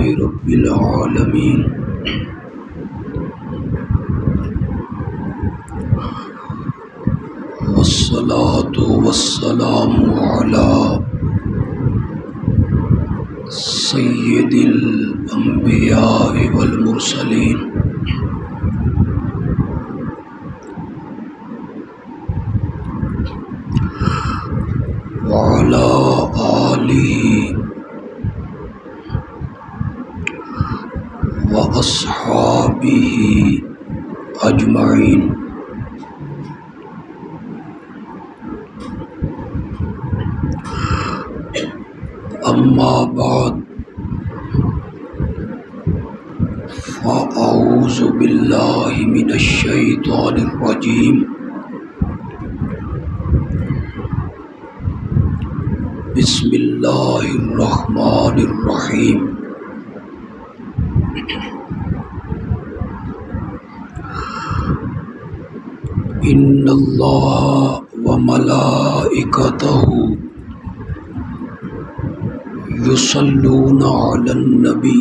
رب العالمین والصلاة والسلام علی سید الانبیاء والمرسلین وعلی آلہ واصحابہ اجمعین۔ اما بعد فاعوذ باللہ من الشیطان الرجیم۔ بسم اللہ الرحمن الرحیم۔ ان اللہ وملائکتہ یصلون علی النبی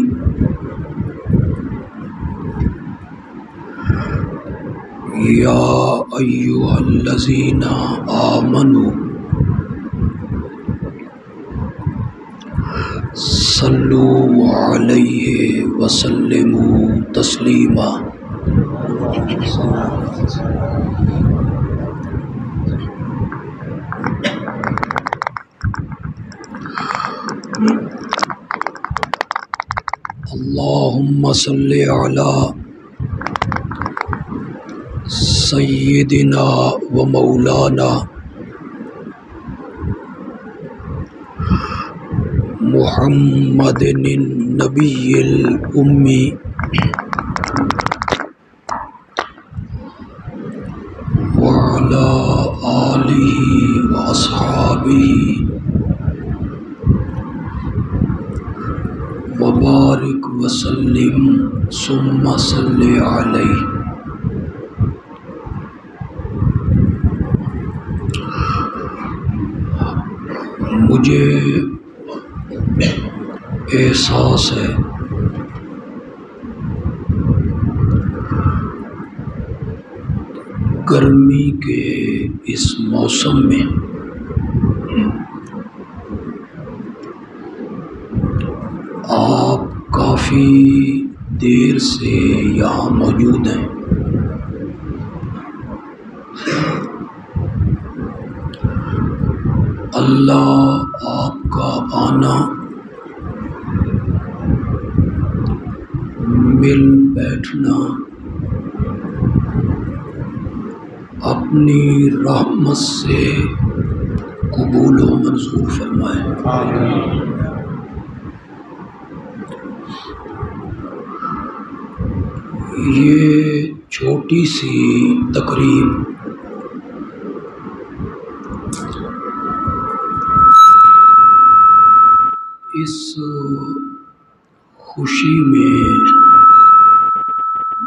یا ایہا الذین آمنوا صلوا علیہ وسلموا تسلیما۔ اللہم صلی علی سیدنا و مولانا محمد النبی الامی وعلی آلہ واصحابہ وبارک وسلم ثم صلی علیہ۔ مجھے احساس ہے گرمی کے اس موسم میں آپ کافی دیر سے یہاں موجود ہیں۔ اللہ آپ کا آنا، مل بیٹھنا اپنی رحمت سے قبول و منظور فرمائے۔ یہ چھوٹی سی تقریب اس خوشی میں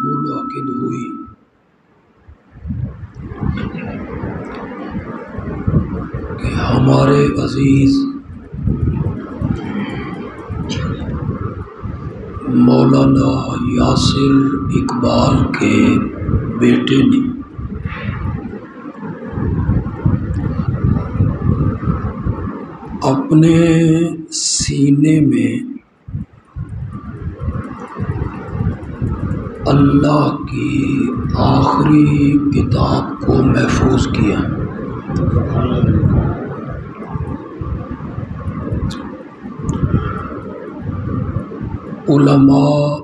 منعقد ہوئی کہ ہمارے عزیز مولانا یاسر اقبال کے بیٹے نے اپنے سینے میں اللہ کی آخری کتاب کو محفوظ کیا۔ علماء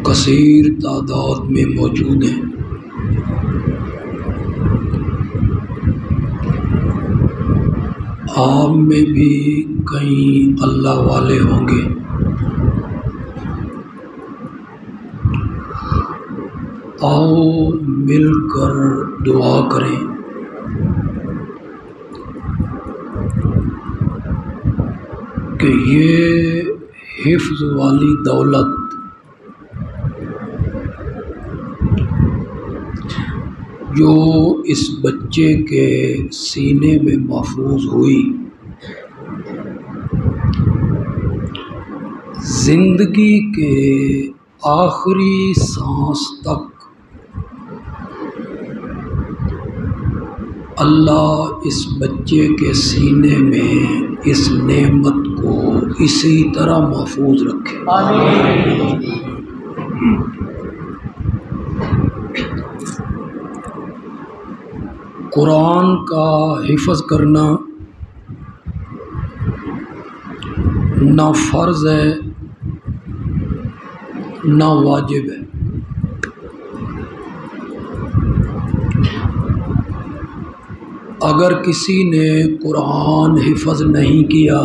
کثیر تعداد میں موجود ہیں۔ آپ میں بھی کئی اللہ والے ہوں گے۔ آؤ مل کر دعا کریں کہ یہ حفظ والی دولت جو اس بچے کے سینے میں محفوظ ہوئی، زندگی کے آخری سانس تک اللہ اس بچے کے سینے میں اس نعمت کو اسی طرح محفوظ رکھے۔ آمین۔ قرآن کا حفظ کرنا نہ فرض ہے نہ واجب ہے۔ اگر کسی نے قرآن حفظ نہیں کیا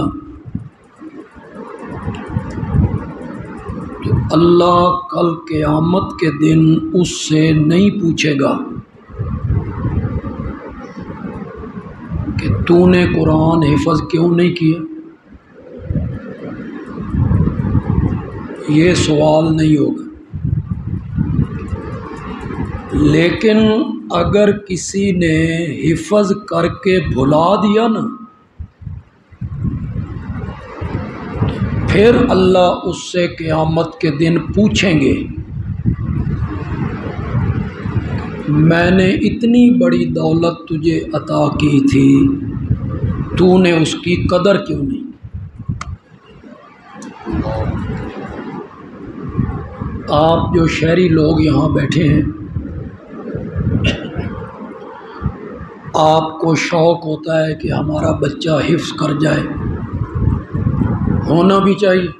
تو اللہ کل قیامت کے دن اس سے نہیں پوچھے گا کہ تو نے قرآن حفظ کیوں نہیں کیا۔ یہ سوال نہیں ہوگا۔ لیکن اگر کسی نے حفظ کر کے بھلا دیا نا، پھر اللہ اس سے قیامت کے دن پوچھیں گے میں نے اتنی بڑی دولت تجھے عطا کی تھی، تو نے اس کی قدر کیوں نہیں۔ آپ جو شہری لوگ یہاں بیٹھے ہیں، آپ کو شوق ہوتا ہے کہ ہمارا بچہ حفظ کر جائے، ہونا بھی چاہیے۔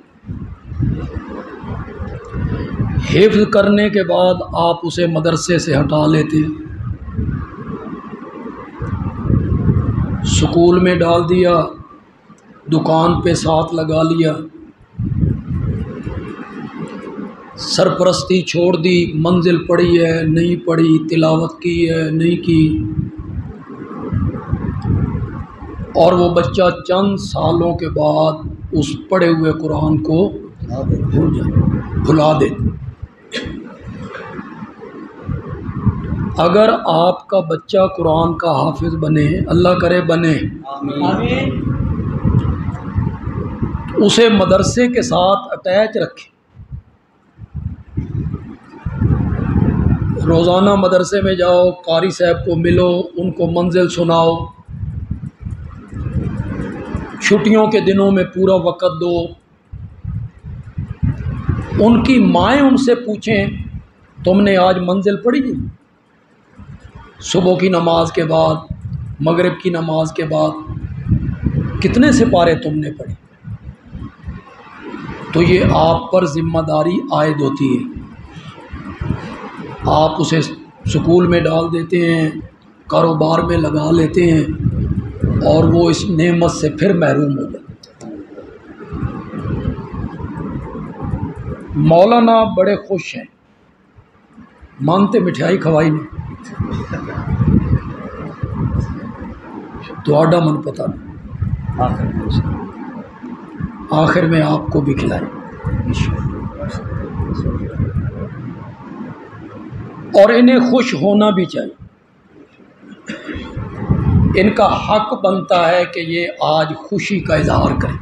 حفظ کرنے کے بعد آپ اسے مدرسے سے ہٹا لیتے، سکول میں ڈال دیا، دکان پہ ساتھ لگا لیا، سرپرستی چھوڑ دی، منزل پڑھی ہے نہیں پڑھی، تلاوت کی ہے نہیں کی، اور وہ بچہ چند سالوں کے بعد اس پڑھے ہوئے قرآن کو بھلا دے۔ اگر آپ کا بچہ قرآن کا حافظ بنے، اللہ کرے بنے، اسے مدرسے کے ساتھ اٹیچ رکھے، روزانہ مدرسے میں جاؤ، قاری صاحب کو ملو، ان کو منزل سناؤ، چھٹیوں کے دنوں میں پورا وقت دو، ان کی مائیں ان سے پوچھیں تم نے آج منزل پڑھی؟ صبح کی نماز کے بعد، مغرب کی نماز کے بعد کتنے سپارے تم نے پڑھے؟ تو یہ آپ پر ذمہ داری عائد ہوتی ہے۔ آپ اسے سکول میں ڈال دیتے ہیں، کاروبار میں لگا لیتے ہیں، اور وہ اس نعمت سے پھر محروم ہو جاتے۔ مولانا بڑے خوش ہیں، مانتے مٹھائی کھوائی نہیں، تو آڈا من پتہ نہیں، آخر میں آپ کو بھی کھلائیں۔ اور انہیں خوش ہونا بھی چاہیے، ان کا حق بنتا ہے کہ یہ آج خوشی کا اظہار کریں۔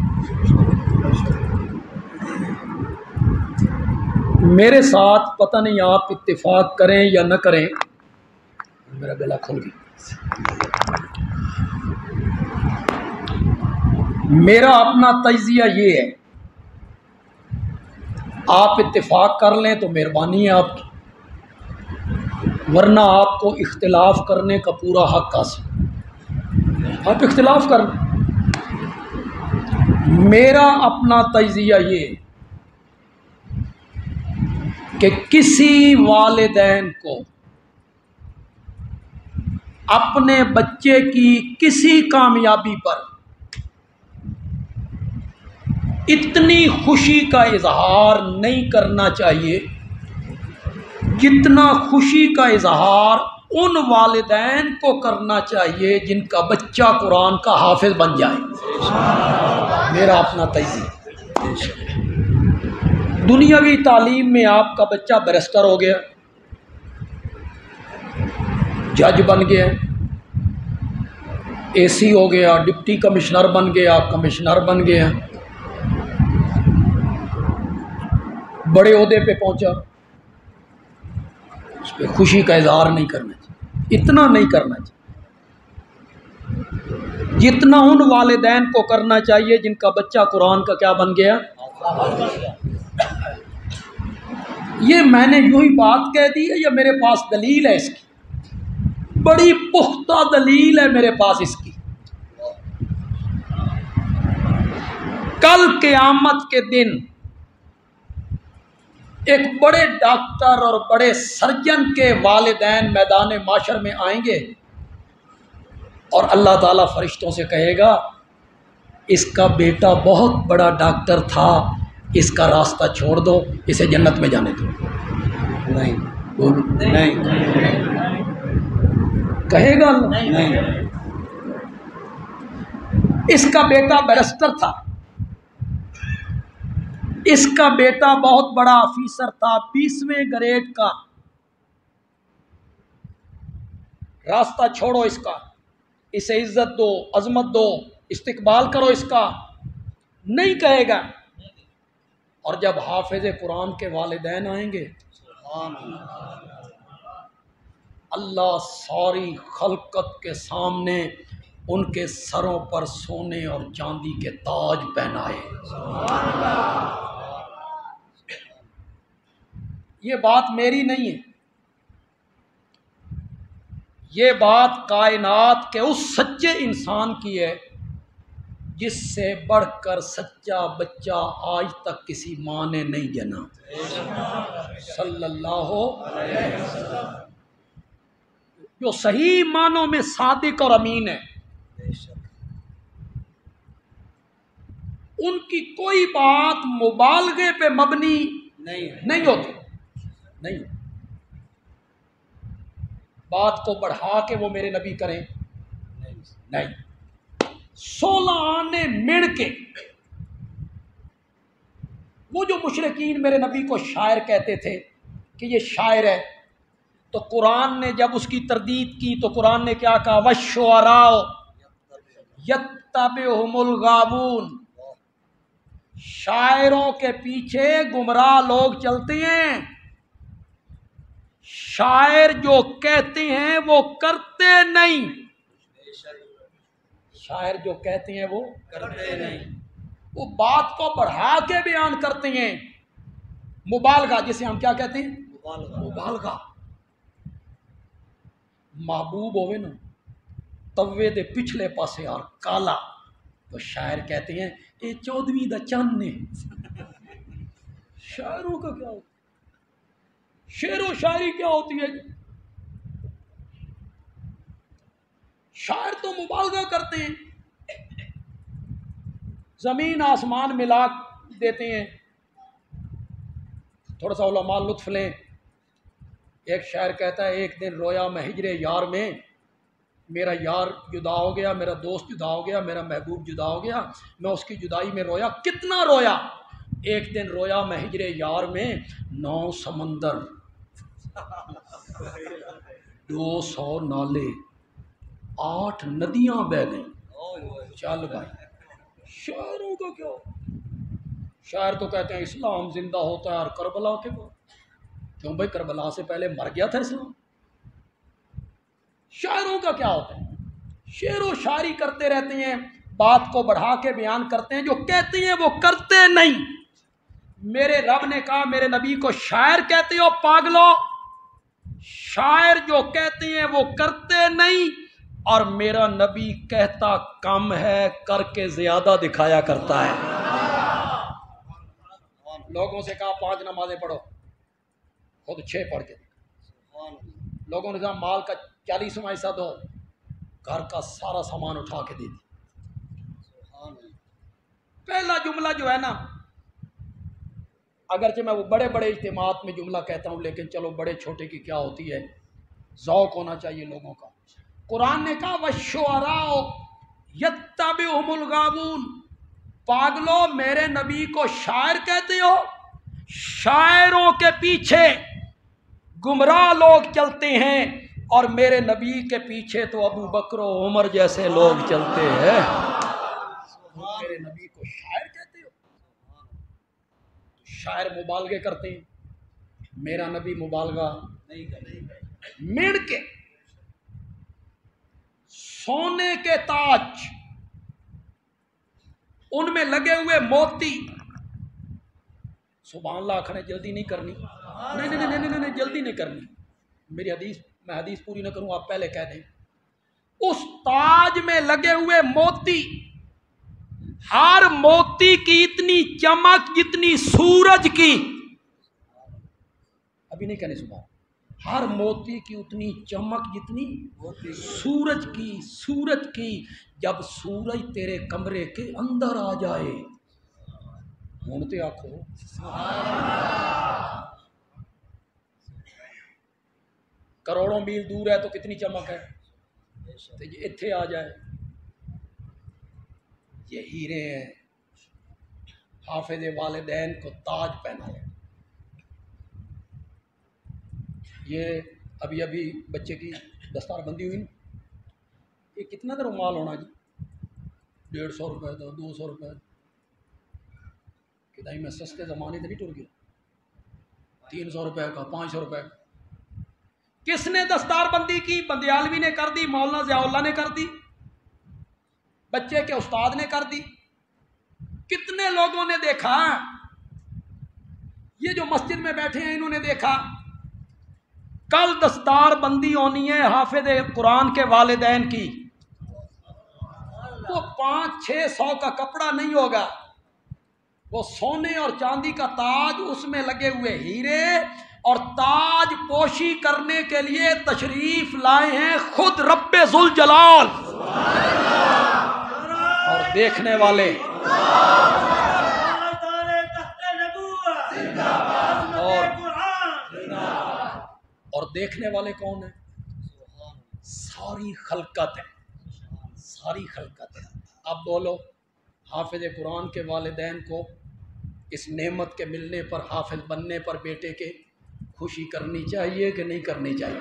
میرے ساتھ پتہ نہیں آپ اتفاق کریں یا نہ کریں، میرا گلا کھل گیا، میرا اپنا تجزیہ یہ ہے، آپ اتفاق کر لیں تو مہربانی ہے آپ کی، ورنہ آپ کو اختلاف کرنے کا پورا حق حاصل، آپ اختلاف کر لیں۔ میرا اپنا تجزیہ یہ ہے کہ کسی والدین کو اپنے بچے کی کسی کامیابی پر اتنی خوشی کا اظہار نہیں کرنا چاہیے جتنا خوشی کا اظہار ان والدین کو کرنا چاہیے جن کا بچہ قرآن کا حافظ بن جائے۔ میرا اپنا تجزیہ، دنیاوی تعلیم میں آپ کا بچہ بیرسٹر ہو گیا، جج بن گیا، اے سی ہو گیا، ڈپٹی کمشنر بن گیا، کمشنر بن گیا، بڑے عہدے پہ پہنچا، اس پہ خوشی کا اظہار نہیں کرنا چاہیے، اتنا نہیں کرنا چاہیے جتنا ان والدین کو کرنا چاہیے جن کا بچہ قرآن کا کیا بن گیا۔ یہ میں نے یوں ہی بات کہہ دی ہے یا میرے پاس دلیل ہے اس کی؟ بڑی پختہ دلیل ہے میرے پاس اس کی۔ کل قیامت کے دن ایک بڑے ڈاکٹر اور بڑے سرجن کے والدین میدان معاشر میں آئیں گے اور اللہ تعالیٰ فرشتوں سے کہے گا اس کا بیٹا بہت بڑا ڈاکٹر تھا، اس کا راستہ چھوڑ دو، اسے جنت میں جانے دو۔ نہیں بولو نہیں، کہے گا نہیں۔ اس کا بیٹا بیرسٹر تھا، اس کا بیٹا بہت بڑا آفیسر تھا، 20ویں گریڈ کا، راستہ چھوڑو اس کا، اسے عزت دو، عظمت دو، استقبال کرو اس کا، نہیں کہے گا۔ اور جب حافظ قرآن کے والدین آئیں گے اللہ ساری خلقت کے سامنے ان کے سروں پر سونے اور چاندی کے تاج پہنائے۔ یہ بات میری نہیں ہے، یہ بات کائنات کے اس سچے انسان کی ہے جس سے بڑھ کر سچا بچہ آج تک کسی ماں نے نہیں جنا، صلی اللہ علیہ وسلم، جو صحیح معنوں میں صادق اور امین ہے۔ ان کی کوئی بات مبالغے پہ مبنی نہیں ہوتی، نہیں، بات کو بڑھا کے وہ میرے نبی کریں نہیں۔ 16 آنے مڑ کے وہ جو مشرکین میرے نبی کو شاعر کہتے تھے کہ یہ شاعر ہے، تو قرآن نے جب اس کی تردید کی تو قرآن نے کیا کہا؟ وَالشُّعَرَاءُ يَتَّبِعُهُمُ الْغَاوُونَ، شاعروں کے پیچھے گمراہ لوگ چلتے ہیں، شاعر جو کہتے ہیں وہ کرتے نہیں، شاعر جو کہتے ہیں وہ کرتے نہیں، وہ بات کو بڑھا کے بیان کرتے ہیں، مبالغہ، جسے ہم کیا کہتے ہیں؟ مبالغہ۔ محبوب ہوئے نا توے دے پچھلے پاسے اور کالا، تو شاعر کہتے ہیں اے 14ویں دا چند نے۔ شاعروں کا کیا ہوتا ہے؟ شعر و شاعری کیا ہوتی ہے؟ شاعر تو مبالغہ کرتے ہیں، زمین آسمان ملا دیتے ہیں۔ تھوڑا سا علماء لطف لیں، ایک شاعر کہتا ہے ایک دن رویا میں ہجر یار میں، میرا یار جدا ہو گیا، میرا دوست جدا ہو گیا، میرا محبوب جدا ہو گیا، میں اس کی جدائی میں رویا، کتنا رویا؟ ایک دن رویا میں ہجر یار میں 9 سمندر 200 نالے 8 ندیاں بہہ گئیں۔ چل بھائی، شاعروں کا کیا؟ شاعر تو کہتے ہیں اسلام زندہ ہوتا ہے اور کربلا کے بعد۔ کیوں بھائی؟ کربلا سے پہلے مر گیا تھا اسلام۔ شاعروں کا کیا ہوتا ہے؟ شعر و شاعری کرتے رہتے ہیں، بات کو بڑھا کے بیان کرتے ہیں، جو کہتے ہیں وہ کرتے نہیں۔ میرے رب نے کہا میرے نبی کو شاعر کہتے ہو پاگلو، شاعر جو کہتے ہیں وہ کرتے نہیں، اور میرا نبی کہتا کم ہے کر کے زیادہ دکھایا کرتا ہے۔ لوگوں سے کہا 5 نمازیں پڑھو، خود 6 پڑھ کے دیکھا۔ لوگوں نے کہا مال کا 40واں حصہ دو، گھر کا سارا سامان اٹھا کے دے دی۔ پہلا جملہ جو ہے نا، اگرچہ میں وہ بڑے بڑے اجتماعات میں جملہ کہتا ہوں، لیکن چلو بڑے چھوٹے کی کیا ہوتی ہے، ذوق ہونا چاہیے لوگوں کا۔ قرآن نے کہا وَالشُّعَرَاءُ يَتَّبِعُهُمُ الْغَاوُونَ، پاگلو میرے نبی کو شاعر کہتے ہو؟ شاعروں کے پیچھے گمراہ لوگ چلتے ہیں، اور میرے نبی کے پیچھے تو ابو بکر و عمر جیسے لوگ چلتے ہیں۔ میرے نبی کو شاعر کہتے ہو؟ شاعر مبالغے کرتے ہیں، میرا نبی مبالغہ نہیں کرے۔ مڑ کے سونے کے تاج، ان میں لگے ہوئے موتی، سبحان اللہ کھڑے، جلدی نہیں کرنی، نہیں جلدی نہیں کرنی، میری حدیث، میں حدیث پوری نہ کروں، آپ پہلے کہہ دیں۔ اس تاج میں لگے ہوئے موتی، ہر موتی کی اتنی چمک جتنی سورج کی، ابھی نہیں کہنے سبحان، ہر موتی کی اتنی چمک جتنی سورج کی، سورج کی۔ جب سورج تیرے کمرے کے اندر آ جائے، ڈھونڈتے آنکھو، کروڑوں میل دور ہے تو کتنی چمک ہے، تو یہ اتھے آ جائے، یہ ہیرے ہیں، حافظ والدین کو تاج پہنا ہے۔ یہ ابھی بچے کی دستار بندی ہوئی نا، یہ کتنا کا رومال ہونا جی، 150 روپے کا، 200 روپے، کہ نہیں میں سستے زمانے سے نہیں ٹر گیا، 300 روپے کا، 500 روپے کا۔ کس نے دستار بندی کی؟ بندیالوی نے کر دی، مولانا ضیاء اللہ نے کر دی، بچے کے استاد نے کر دی۔ کتنے لوگوں نے دیکھا؟ یہ جو مسجد میں بیٹھے ہیں انہوں نے دیکھا، کل دستار بندی ہونی ہے حافظ قرآن کے والدین کی، وہ 500-600 کا کپڑا نہیں ہوگا، وہ سونے اور چاندی کا تاج، اس میں لگے ہوئے ہیرے، اور تاج پوشی کرنے کے لیے تشریف لائے ہیں خود رب ذوالجلال، اور دیکھنے والے اور دیکھنے والے کون ہیں؟ ساری خلقت ہے، ساری خلقت ہے۔ اب بولو، حافظ قرآن کے والدین کو اس نعمت کے ملنے پر، حافظ بننے پر بیٹے کے خوشی کرنی چاہیے کہ نہیں کرنی چاہیے؟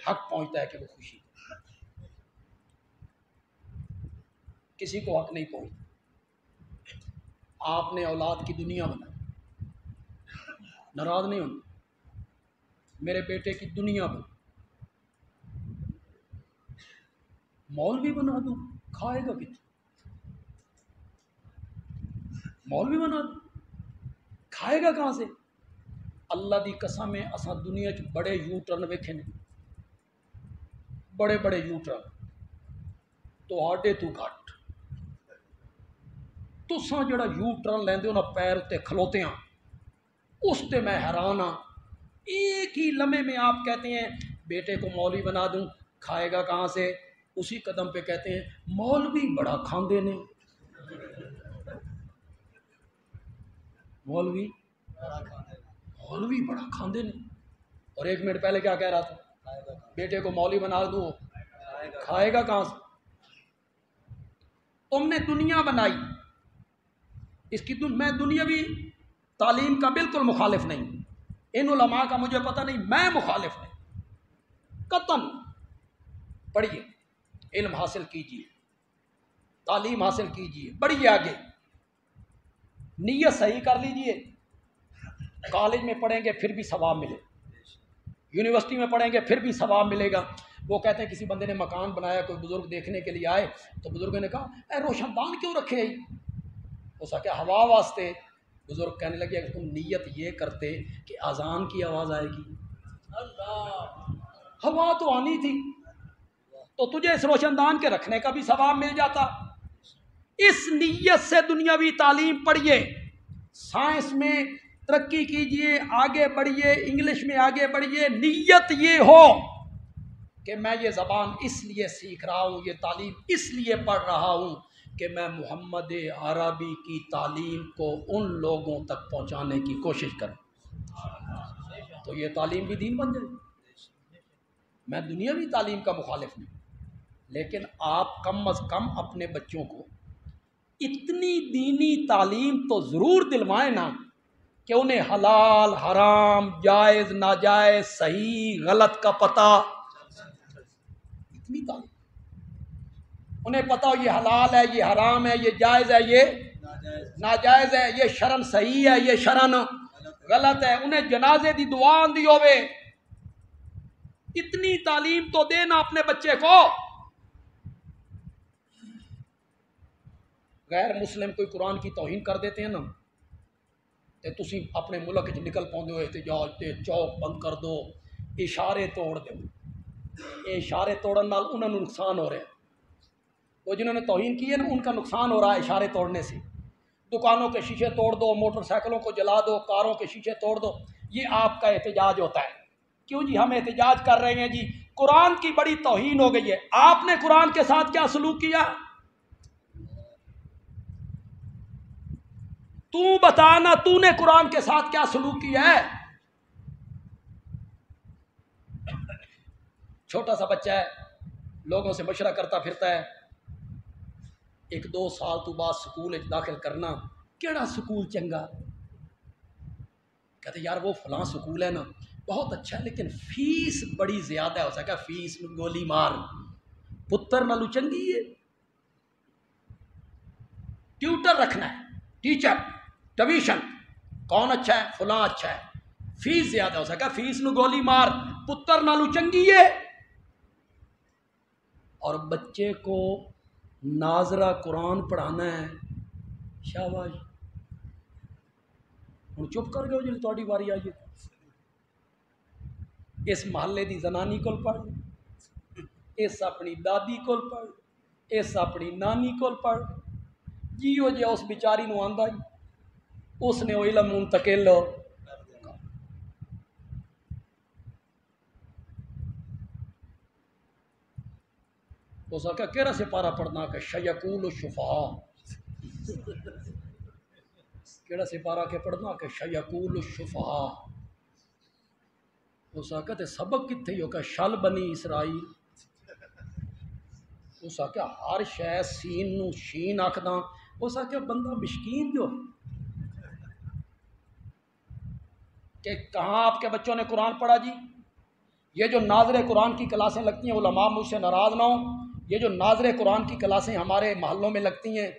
حق پہنچتا ہے کہ وہ خوشی، کسی کو حق نہیں پہنچتا۔ آپ نے اولاد کی دنیا بنائی، ناراض نہیں ہونا، میرے بیٹے کی دنیا بنا، مولوی بنا دوں، کھائے گا کتنا؟ مولوی بنا دوں، کھائے گا کہاں سے؟ اللہ دی قسم ہے، اساں دنیا چ بڑے یو ٹرن ویکھے نے، بڑے بڑے یو ٹرن، تو آڈے تو گھٹ، تساں جڑا یو ٹرن لیندے ہو نا پیر تے کھلوتے ہیں، اس تے میں حیران ہاں۔ ایک ہی لمحے میں آپ کہتے ہیں بیٹے کو مولوی بنا دوں، کھائے گا کہاں سے؟ اسی قدم پہ کہتے ہیں مولوی بڑا کھاندے نے، مولوی بڑا کھاندے نے۔ اور 1 منٹ پہلے کیا کہہ رہا تھا؟ بیٹے کو مولوی بنا دوں، کھائے گا کہاں سے؟ تم نے دنیا بنائی، اس کی میں دنیاوی تعلیم کا بالکل مخالف نہیں، ان علماء کا مجھے پتہ نہیں، میں مخالف نہیں، قطعاً پڑھیے، علم حاصل کیجیے، تعلیم حاصل کیجیے، بڑھیے آگے، نیت صحیح کر لیجیے، کالج میں پڑھیں گے پھر بھی ثواب ملے، یونیورسٹی میں پڑھیں گے پھر بھی ثواب ملے گا۔ وہ کہتے ہیں کسی بندے نے مکان بنایا، کوئی بزرگ دیکھنے کے لیے آئے تو بزرگوں نے کہا اے روشن دان کیوں رکھے ہیں؟ ہو سکے ہوا واسطے۔ بزرگ کہنے لگے اگر تم نیت یہ کرتے کہ اذان کی آواز آئے گی، ہوا تو آنی تھی، تو تجھے اس روشن دان کے رکھنے کا بھی ثواب مل جاتا۔ اس نیت سے دنیاوی تعلیم پڑھیے، سائنس میں ترقی کیجئے، آگے بڑھیے، انگلش میں آگے بڑھیے، نیت یہ ہو کہ میں یہ زبان اس لیے سیکھ رہا ہوں، یہ تعلیم اس لیے پڑھ رہا ہوں کہ میں محمد عربی کی تعلیم کو ان لوگوں تک پہنچانے کی کوشش کروں، تو یہ تعلیم بھی دین بن جائے۔ میں دنیاوی تعلیم کا مخالف نہیں، لیکن آپ کم از کم اپنے بچوں کو اتنی دینی تعلیم تو ضرور دلوائیں نا کہ انہیں حلال حرام جائز ناجائز صحیح غلط کا پتہ، اتنی تعلیم انہیں پتہ ہو یہ حلال ہے، یہ حرام ہے، یہ جائز ہے، یہ ناجائز ہے، یہ شرن صحیح ہے، یہ شرن غلط ہے۔ انہیں جنازے دی دعا آندی ہوئے، اتنی تعلیم تو دینا اپنے بچے کو۔ غیر مسلم کوئی قرآن کی توہین کر دیتے ہیں نا، تے تسی اپنے ملک وچ نکل پاؤندے ہو احتجاج تے چوک بند کر دو، اشارے توڑ دو۔ یہ اشارے توڑن نال انہوں نے نقصان ہو رہا ہے، وہ جنہوں نے توہین کی ہے نا ان کا نقصان ہو رہا ہے اشارے توڑنے سے۔ دکانوں کے شیشے توڑ دو، موٹر سائیکلوں کو جلا دو، کاروں کے شیشے توڑ دو، یہ آپ کا احتجاج ہوتا ہے۔ کیوں جی ہم احتجاج کر رہے ہیں جی؟ قرآن کی بڑی توہین ہو گئی ہے۔ آپ نے قرآن کے ساتھ کیا سلوک کیا؟ تو بتانا تو نے قرآن کے ساتھ کیا سلوک کیا ہے؟ چھوٹا سا بچہ ہے، لوگوں سے مشورہ کرتا پھرتا ہے، 1-2 سال تو بعد سکول داخل کرنا، کیڑا سکول چنگا؟ کہتے یار وہ فلاں سکول ہے نا بہت اچھا ہے لیکن فیس بڑی زیادہ ہے، ہو سکا فیس میں گولی مار، پتر نالو چنگی ہے۔ ٹیوٹر رکھنا ہے، ٹیچر، ٹیوشن، کون اچھا ہے؟ فلاں اچھا ہے، فیس زیادہ، ہو سکا فیس میں گولی مار، پتر نالو چنگی ہے۔ اور بچے کو ناظرہ قرآن پڑھانا ہے، شاباش، ہوں چپ کر گئے جی تھوڑی باری آئی ہے۔ اس محلے دی زنانی کول پڑھ، اس اپنی دادی کول پڑھ، اس اپنی نانی کول پڑھ، جیو جی اس بیچاری نو آندا ہی اس نے وہ علم منتقل ہو۔ اس کا کہڑا سپارہ پڑھنا کہ شیقول الشفعاء، کہڑا سپارہ کے پڑھنا کہ شیقول الشفعاء، اس کا سبق کتنے ہو کہ شل بنی اسرائیل، اس کا ہر شے سین نو شین آکھدا، اس کا بندہ مشکین جو کہ کہاں آپ کے بچوں نے قرآن پڑھا جی؟ یہ جو ناظر قرآن کی کلاسیں لگتی ہیں، علماء مجھ سے ناراض نہ ہوں، یہ جو ناظر قرآن کی کلاسیں ہمارے محلوں میں لگتی ہیں،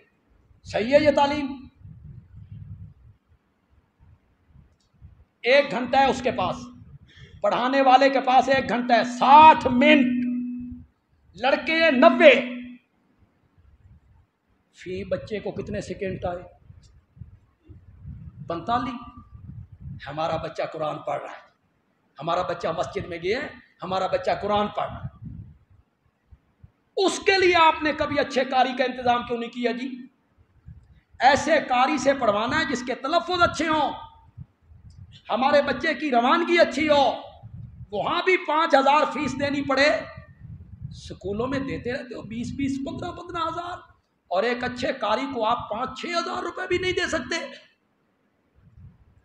صحیح ہے یہ تعلیم؟ 1 گھنٹہ ہے اس کے پاس، پڑھانے والے کے پاس 1 گھنٹہ ہے، 60 منٹ، لڑکے 90، فی بچے کو کتنے سیکنڈ آئے؟ 45۔ ہمارا بچہ قرآن پڑھ رہا ہے، ہمارا بچہ مسجد میں گیا ہے، ہمارا بچہ قرآن پڑھ رہا ہے، اس کے لیے آپ نے کبھی اچھے قاری کا انتظام کیوں نہیں کیا جی؟ ایسے قاری سے پڑھوانا ہے جس کے تلفظ اچھے ہوں، ہمارے بچے کی روانگی اچھی ہو، وہاں بھی 5,000 فیس دینی پڑے، سکولوں میں دیتے رہتے ہو 20 15 ہزار، اور ایک اچھے قاری کو آپ 5-6 ہزار روپے بھی نہیں دے سکتے۔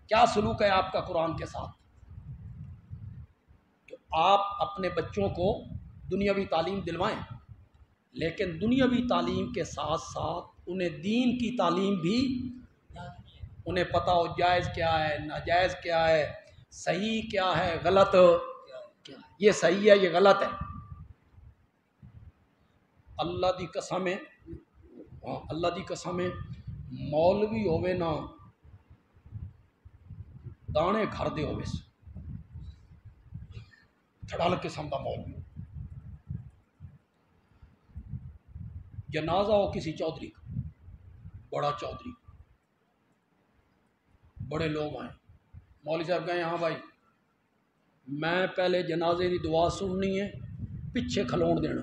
کیا سلوک ہے آپ کا قرآن کے ساتھ؟ تو آپ اپنے بچوں کو دنیاوی تعلیم دلوائیں، لیکن دنیاوی تعلیم کے ساتھ ساتھ انہیں دین کی تعلیم بھی، انہیں پتہ ہو جائز کیا ہے، ناجائز کیا ہے، صحیح کیا ہے، غلط کیا ہے، یہ صحیح ہے یہ غلط ہے۔ اللہ دی قسم ہے، اللہ دی قسم ہے، مولوی ہوئے نا دانے گھر دے ہوئے سے تھڑال قسم دا مولوی، جنازہ ہو کسی چودھری کا، بڑا چودھری، بڑے لوگ آئے، مولوی صاحب کہیں ہاں بھائی میں پہلے جنازے دی دعا سننی ہے، پیچھے کھلون دینا،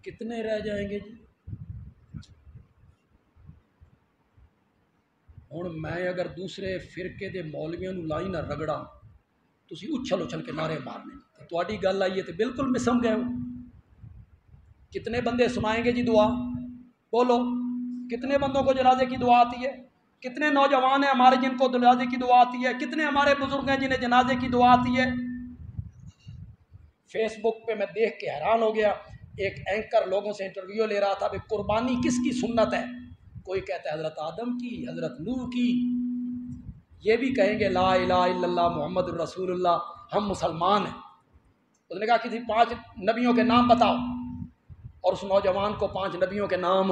کتنے رہ جائیں گے جی؟ ہوں میں اگر دوسرے فرقے دے مولویوں نو لائی نہ رگڑا، تسی اچھل اچھل کے نعرے مارنے، تواڈی گل آئی ہے تو بالکل مسم گئے ہو۔ کتنے بندے سنائیں گے جی دعا؟ بولو، کتنے بندوں کو جنازے کی دعا آتی ہے؟ کتنے نوجوان ہیں ہمارے جن کو جنازے کی دعا آتی ہے؟ کتنے ہمارے بزرگ ہیں جنہیں جنازے کی دعا آتی ہے؟ فیس بک پہ میں دیکھ کے حیران ہو گیا، ایک اینکر لوگوں سے انٹرویو لے رہا تھا کہ قربانی کس کی سنت ہے؟ کوئی کہتا ہے حضرت آدم کی، حضرت نوح کی، یہ بھی کہیں گے لا الہ الا اللہ محمد الرسول اللہ، ہم مسلمان ہیں۔ اس نے کہا کسی 5 نبیوں کے نام بتاؤ، اور اس نوجوان کو 5 نبیوں کے نام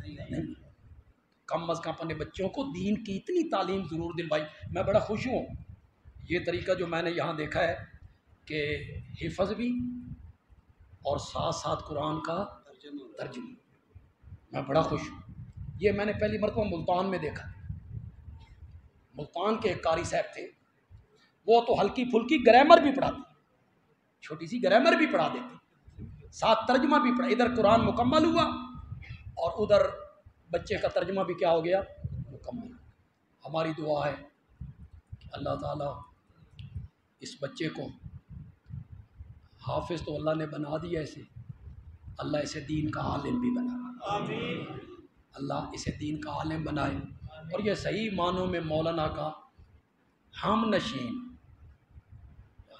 نہیں، کم از کم اپنے بچوں کو دین کی اتنی تعلیم ضرور دلوائی۔ میں بڑا خوش ہوں، یہ طریقہ جو میں نے یہاں دیکھا ہے کہ حفظ بھی اور ساتھ ساتھ قرآن کا ترجمہ، میں بڑا خوش ہوں۔ یہ میں نے پہلی مرتبہ ملتان میں دیکھا۔ ملتان کے ایک قاری صاحب تھے، وہ تو ہلکی پھلکی گرامر بھی پڑھاتے، چھوٹی سی گرامر بھی پڑھا دیتے، ساتھ ترجمہ بھی پڑھا۔ ادھر قرآن مکمل ہوا اور ادھر بچے کا ترجمہ بھی کیا ہو گیا، مکمل۔ ہماری دعا ہے کہ اللہ تعالیٰ اس بچے کو حافظ تو اللہ نے بنا دیا اسے، اللہ اسے دین کا عالم بھی بنا، اللہ اسے دین کا عالم بنائے، اور یہ صحیح معنوں میں مولانا کا ہم نشین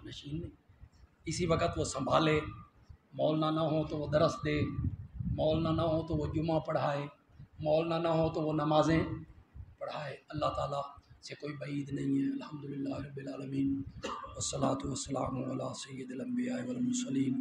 نہیں، اسی وقت وہ سنبھالے، مولانا نہ ہو تو وہ درس دے، مولانا نہ ہو تو وہ جمعہ پڑھائے، مولانا نہ ہو تو وہ نمازیں پڑھائے۔ اللہ تعالیٰ سے کوئی بعید نہیں ہے۔ الحمدللہ رب العالمین، والصلاۃ والسلام علی سید الانبیاء والمرسلین۔